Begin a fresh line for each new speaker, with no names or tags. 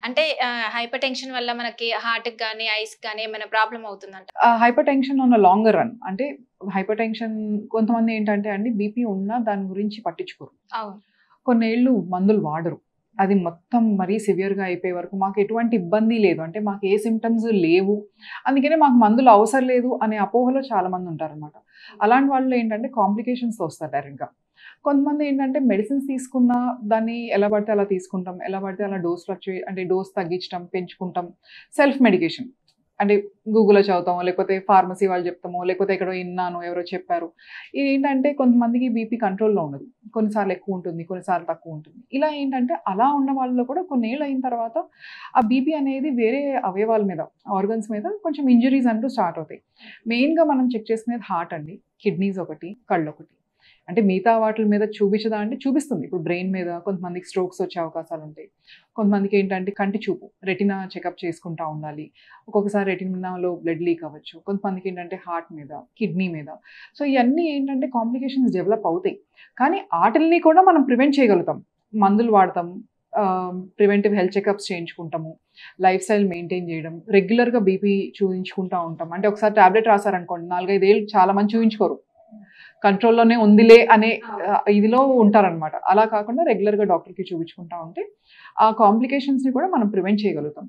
అంటే hyper tension వల్ల మనకి హార్ట్‌కి గాని, ఐస్‌కి గాని ఏమైనా ప్రాబ్లమ్ అవుతుందంట?
Hyper tension on longer run అంటే హైపర్ టెన్షన్ కొంతమంది ఏంటంటే అండి బీపీ ఉన్నా దాని గురించి పట్టించుకోరు.
అవును.
కొన్నేళ్ళు మందులు వాడరు. అది మొత్తం మరీ సివియర్‌గా అయిపోయే వరకు మాకు ఎటువంటి ఇబ్బంది లేదు. అంటే మాకు ఏ సింప్టమ్స్ లేవు. అందుకనే మాకు మందులు అవసరం లేదు అనే అపోహలో చాలామంది ఉంటారనమాట. అలాంటి వాళ్ళు ఏంటంటే కాంప్లికేషన్స్‌తో వస్తారు డైరెక్ట్‌గా. కొంతమంది ఏంటంటే మెడిసిన్స్ తీసుకున్నా దాన్ని ఎలా పడితే అలా తీసుకుంటాం. ఎలా పడితే అలా అంటే డోస్ తగ్గించడం, పెంచుకుంటాం. Self medication. అంటే గూగుల్‌లో చదువుతామో, లేకపోతే ఫార్మసీ వాళ్ళు చెప్తామో, లేకపోతే ఎక్కడో ఇన్నాను, ఎవరో చెప్పారు. ఇదేంటంటే కొంతమందికి బీపీ కంట్రోల్‌లో ఉండదు. కొన్నిసార్లు ఎక్కువ ఉంటుంది, కొన్నిసార్లు తక్కువ ఉంటుంది. ఇలా ఏంటంటే అలా ఉన్న వాళ్ళలో కూడా కొన్నేళ్ళు అయిన తర్వాత ఆ బీపీ అనేది వేరే అవయవాల మీద, ఆర్గన్స్ మీద కొంచెం ఇంజ్యూరీస్ అంటూ స్టార్ట్ అవుతాయి. మెయిన్‌గా మనం చెక్ చేసుకునేది హార్ట్ అండి. కిడ్నీస్ ఒకటి, కళ్ళొకటి. అంటే మిగతా వాటిల మీద చూపించదా అంటే చూపిస్తుంది. ఇప్పుడు బ్రెయిన్ మీద కొంతమందికి స్ట్రోక్స్ వచ్చే అవకాశాలుంటాయి. కొంతమందికి ఏంటంటే కంటి చూపు, రెటినా చెకప్ చేసుకుంటా ఉండాలి. ఒక్కొక్కసారి రెటినాలో బ్లడ్ లీక్ అవ్వచ్చు. కొంతమందికి ఏంటంటే హార్ట్ మీద, కిడ్నీ మీద. సో ఇయన్నీ ఏంటంటే కాంప్లికేషన్స్ డెవలప్ అవుతాయి. కానీ ఆటిల్ని కూడా మనం ప్రివెంట్ చేయగలుగుతాం. మందులు వాడతాం. ప్రివెంటివ్ హెల్త్ చెకప్స్ చేయించుకుంటాము. లైఫ్ స్టైల్ మెయింటైన్ చేయడం. రెగ్యులర్‌గా బీపీ చూయించుకుంటా ఉంటాం. అంటే ఒకసారి టాబ్లెట్ రాసారనుకోండి 4, 5 ఏళ్ళు చాలా మంది చూయించుకోరు. కంట్రోల్‌లోనే ఉందిలే అనే ఇదిలో ఉంటారనమాట. అలా కాకుండా రెగ్యులర్‌గా డాక్టర్‌కి చూపించుకుంటా ఉంటే ఆ కాంప్లికేషన్స్‌ని కూడా మనం ప్రివెంట్ చేయగలుగుతాం.